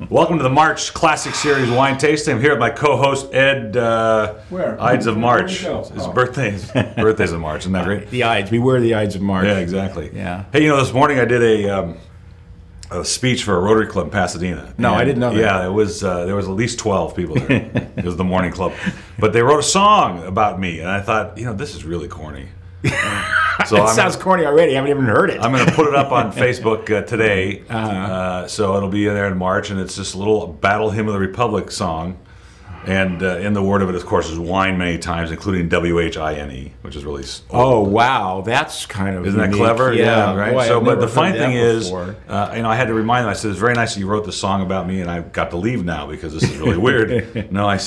Welcome to the March Classic Series Wine Tasting. I'm here with my co-host Ed. Ides of March. His birthday's in March. Isn't that great? The Ides. Beware the Ides of March. Yeah, exactly. Yeah. Hey, you know, this morning I did a speech for a Rotary Club in Pasadena. No, I didn't know that. Yeah, it was there was at least 12 people there. It was the morning club, but they wrote a song about me, and I thought, you know, this is really corny. So it sounds corny already. I haven't even heard it. I'm going to put it up on Facebook today. So it'll be there in March, and it's just a little Battle Hymn of the Republic song. And in the word of it, of course, is wine many times, including W-H-I-N-E, which is really Oh, wow. That's kind of Isn't unique. that clever? Yeah, right? Boy, So, I've but never the funny heard that thing is, before. you know, I had to remind them, I said, it's very nice that you wrote the song about me, and I've got to leave now because this is really weird. No, I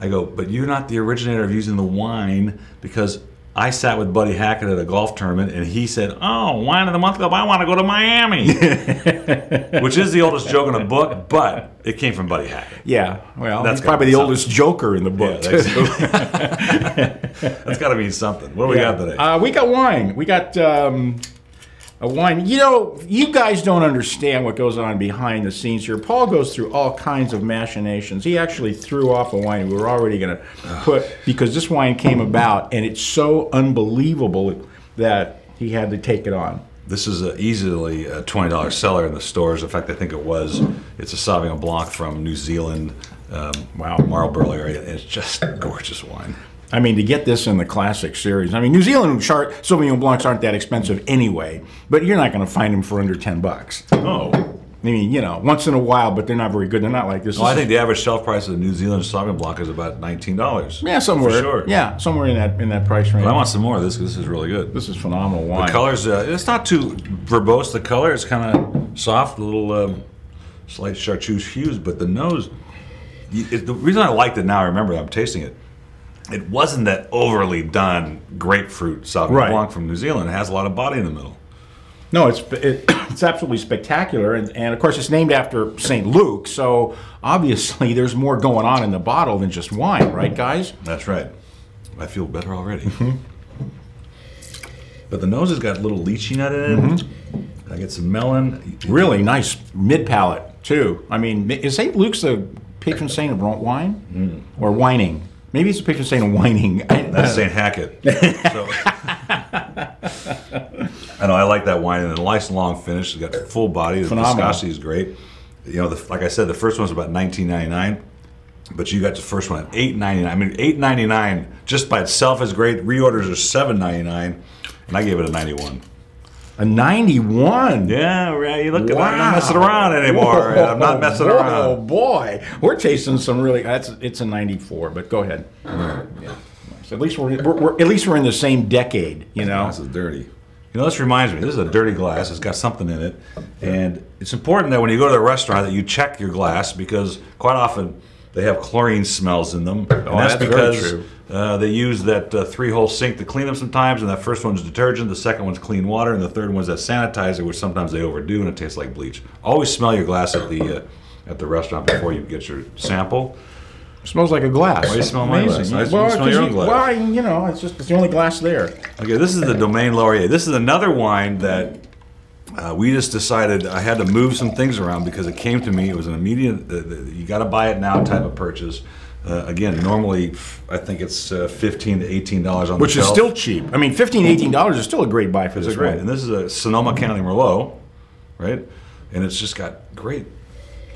go, but you're not the originator of using the wine, because I sat with Buddy Hackett at a golf tournament, and he said, "Oh, Wine of the Month Club, I want to go to Miami," which is the oldest joke in the book, but it came from Buddy Hackett. Yeah, well, That's he's probably the something. oldest joker in the book. Yeah, that's got to mean something. What do we got today? We got wine. We got a wine. You know, you guys don't understand what goes on behind the scenes here. Paul goes through all kinds of machinations. He actually threw off a wine we were already going to put, because this wine came about, and it's so unbelievable that he had to take it on. This is easily a $20 seller in the stores. In fact, I think it was. It's a Sauvignon Blanc from New Zealand, Marlborough area. It's just gorgeous wine. I mean, to get this in the classic series. I mean, New Zealand Sauvignon Blancs aren't that expensive anyway, but you're not going to find them for under $10. Oh. I mean, you know, once in a while, but they're not very good. They're not like this. Well, I think the average shelf price of the New Zealand Sauvignon Blanc is about $19. Yeah, somewhere. For sure. Yeah, somewhere in that price range. But I want some more of this because this is really good. This is phenomenal wine. The color's, it's not too verbose, the color. It's kind of soft, a little slight chartreuse hues, but the nose, the reason I liked it now, I remember I'm tasting it, it wasn't that overly done grapefruit Sauvignon Blanc from New Zealand. It has a lot of body in the middle. No, it's absolutely spectacular, and of course it's named after St. Luke, so obviously there's more going on in the bottle than just wine, right, guys? That's right. I feel better already. But the nose has got a little lychee nut in it. I get some melon. Really nice mid-palate, too. I mean, is St. Luke's the patron saint of wine? Or whining? Maybe it's a patron saint of whining. That's St. Hackett. So, I know, I like that wine, and a nice long finish. It's got full body. The viscosity is great. You know, like I said, the first one's about $19.99, but you got the first one at $8.99. I mean, $8.99 just by itself is great. Reorders are $7.99, and I gave it a 91. A 91? Yeah, right. You look at that. I'm not messing around anymore. Whoa, I'm not messing around. Oh boy, we're tasting some really. It's a 94, but go ahead. Yeah. So at least we're in the same decade, you know. This is dirty. You know, this reminds me. This is a dirty glass. It's got something in it, and it's important that when you go to the restaurant that you check your glass, because quite often they have chlorine smells in them. And that's because very true. They use that 3-hole sink to clean them sometimes, and that first one's detergent, the second one's clean water, and the third one's that sanitizer, which sometimes they overdo and it tastes like bleach. Always smell your glass at the restaurant before you get your sample. It smells like a glass. Why do you smell my glass? Well, You smell your own glass. Well, you know, it's the only glass there. Okay, this is the Domaine Laurier. This is another wine that we just decided I had to move some things around because it came to me. It was an immediate, you got to buy it now type of purchase. Again, normally I think it's $15 to $18 on the shelf. Which is still cheap. I mean, $15, $18 is still a great buy for this great. wine. And this is a Sonoma County Merlot, right? And it's just got great.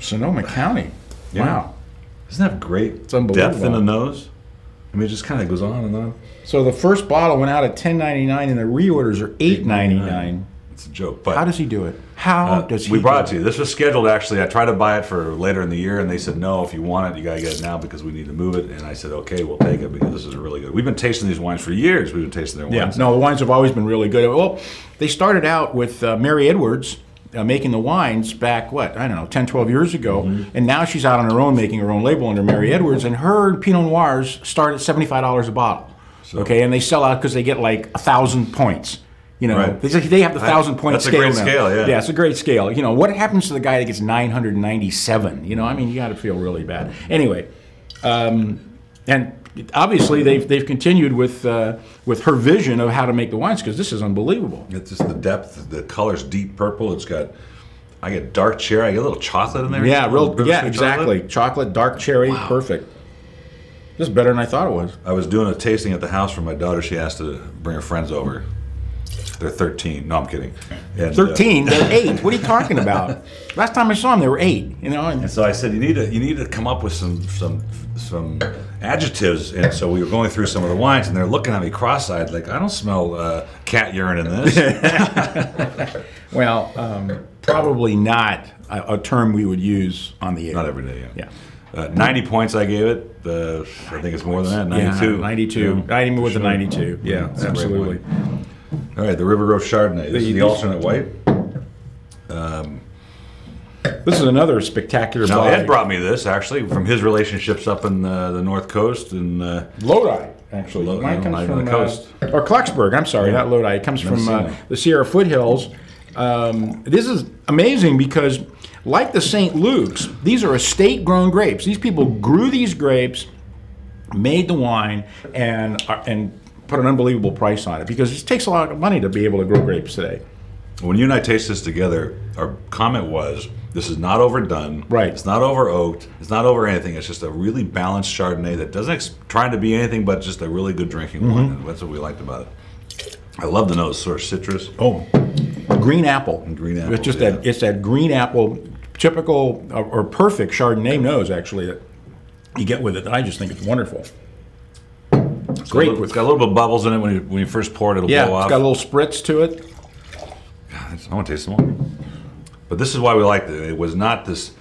Sonoma County. Yeah. Wow. Doesn't that have great depth in the nose? I mean, it just kind of goes on and on. So the first bottle went out at $10.99 and the reorders are $8.99. It's a joke. But how does he do it? How does he We brought it do to you. This was scheduled, actually. I tried to buy it for later in the year, and they said, no, if you want it, you got to get it now because we need to move it. And I said, okay, we'll take it because this is really good. We've been tasting these wines for years. We've been tasting their wines. Yeah, no, the wines have always been really good. Well, they started out with Mary Edwards making the wines back, what, I don't know, 10, 12 years ago. And now she's out on her own making her own label under Mary Edwards. And her Pinot Noirs start at $75 a bottle. So, okay, and they sell out because they get like 1,000 points. You know, right. They have the 1,000-point scale. That's a great scale, yeah. Yeah, it's a great scale. You know, what happens to the guy that gets 997? You know, I mean, you got to feel really bad. Anyway, and obviously they've continued with her vision of how to make the wines because this is unbelievable. It's just the depth. The color's deep purple. It's got I get dark cherry. I get a little chocolate in there. Yeah, Bittersweet exactly. Chocolate, dark cherry, perfect. This is better than I thought it was. I was doing a tasting at the house for my daughter. She asked to bring her friends over. They're 13. No, I'm kidding. And, 13? They're 8. What are you talking about? Last time I saw them, they were 8. You know. And so I said, you need to come up with some adjectives. And so we were going through some of the wines, and they're looking at me cross-eyed, like, I don't smell cat urine in this. Well, probably not a term we would use on the air. Not every day. Yeah. 90 points I gave it. I think it's more than that. 92. Yeah, 92. Yeah. 90 with the 92. Yeah, absolutely. All right, the River Grove Chardonnay. This is the alternate white. This is another spectacular Now, body. Ed brought me this, actually, from his relationships up in the North Coast. And Lodi, actually. Mine comes from the coast. Or Clarksburg, I'm sorry, not Lodi. It comes from the Sierra foothills. This is amazing because, like the St. Luke's, these are estate-grown grapes. These people grew these grapes, made the wine, and put an unbelievable price on it because it takes a lot of money to be able to grow grapes today. When you and I taste this together, our comment was, this is not overdone. Right. It's not over oaked. It's not over anything. It's just a really balanced Chardonnay that doesn't try to be anything but just a really good drinking wine. And that's what we liked about it. I love the nose, sort of citrus. Oh, green apple. Green apple. It's just that green apple, typical or perfect Chardonnay nose actually that you get with it. That I just think it's wonderful. It's great. It's got a little bit of bubbles in it when you first pour it. It'll blow off. It's got a little spritz to it. God, I want to taste some more. But this is why we liked it. It was not this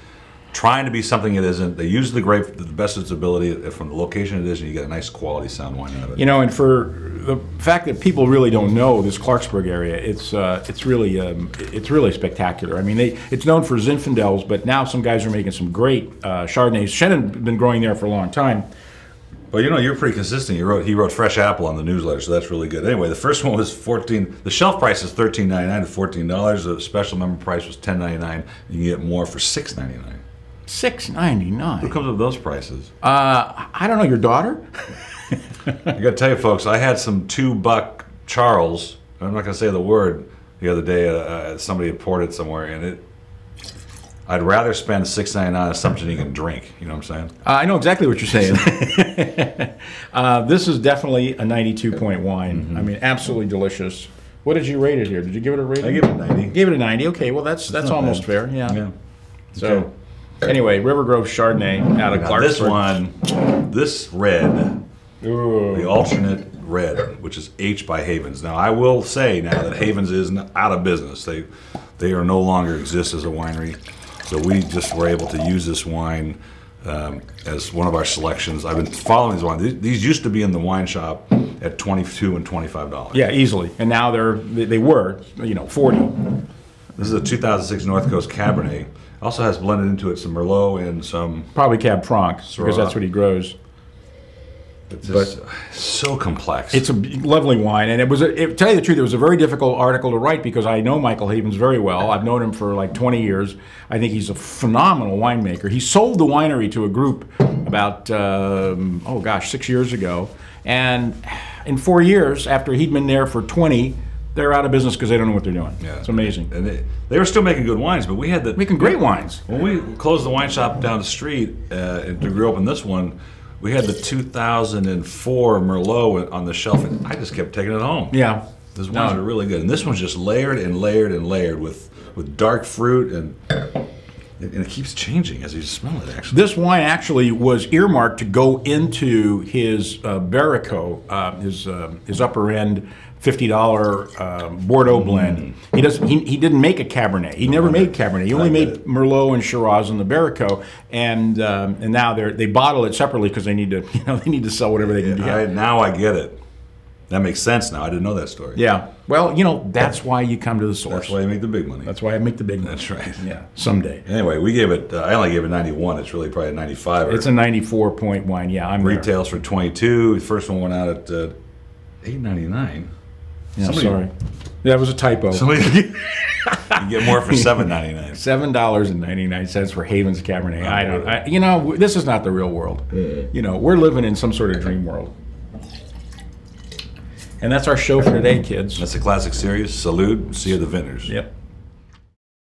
trying to be something it isn't. They used the grape to the best of its ability from the location it is, and you get a nice quality sound wine out of it. You know, and for the fact that people really don't know this Clarksburg area, it's really spectacular. I mean, it's known for Zinfandels, but now some guys are making some great Chardonnays. Shannon's been growing there for a long time. Well, you know, you're pretty consistent. He wrote fresh apple on the newsletter, so that's really good. Anyway, the first one was $14. The shelf price is $13.99 to $14. The special member price was $10.99. You can get more for $6.99. $6.99. Who comes up with those prices? I don't know. Your daughter? I got to tell you, folks, I had some $2 Charles. I'm not going to say the word. The other day, somebody had poured it somewhere, and I'd rather spend $6.99 on something you can drink. You know what I'm saying? I know exactly what you're saying. This is definitely a 92-point wine. Mm-hmm. I mean, absolutely delicious. What did you rate it here? Did you give it a rating? I gave it a 90. Gave it a 90. Okay, well that's almost fair. Yeah. So, anyway, River Grove Chardonnay out of Clarksburg. This red, the alternate red, which is H by Havens. Now, I will say now that Havens is out of business. They are no longer exist as a winery. So we just were able to use this wine as one of our selections. I've been following these wines. These used to be in the wine shop at $22 and $25. Yeah, easily. And now they were, $40. This is a 2006 North Coast Cabernet. Also has blended into it some Merlot and some... Probably Cab Franc, because that's what he grows. It's just so complex. It's a lovely wine, and to tell you the truth, it was a very difficult article to write because I know Michael Havens very well. I've known him for like 20 years. I think he's a phenomenal winemaker. He sold the winery to a group about 6 years ago, and in 4 years after he'd been there for 20, they're out of business because they don't know what they're doing. Yeah, it's amazing. And they were still making good wines, but we had making great wines. When we closed the wine shop down the street and to reopen this one. We had the 2004 Merlot on the shelf, and I just kept taking it home. Yeah. Those wines are really good. And this one's just layered and layered and layered with dark fruit, and it keeps changing as you smell it, actually. This wine actually was earmarked to go into his Barrico, his upper end $50 Bordeaux blend. He didn't make a Cabernet. He never made Cabernet. He only made Merlot and Shiraz in the Barrico, and now they bottle it separately because they need to sell whatever they can get. Now I get it. That makes sense now. I didn't know that story. Yeah. Well, that's why you come to the source. That's why you make the big money. That's why I make the big money. That's right. Yeah. Someday. Anyway, we gave it. I only gave it 91. It's really probably a 95. It's a 94-point wine. Yeah, I'm retails for 22. The first one went out at $8.99. Yeah, sorry. That was a typo. You get more for $7.99. $7.99 for Havens Cabernet. This is not the real world. We're living in some sort of dream world. And that's our show for today, kids. That's a classic series. Salute. See you at the Vintners. Yep.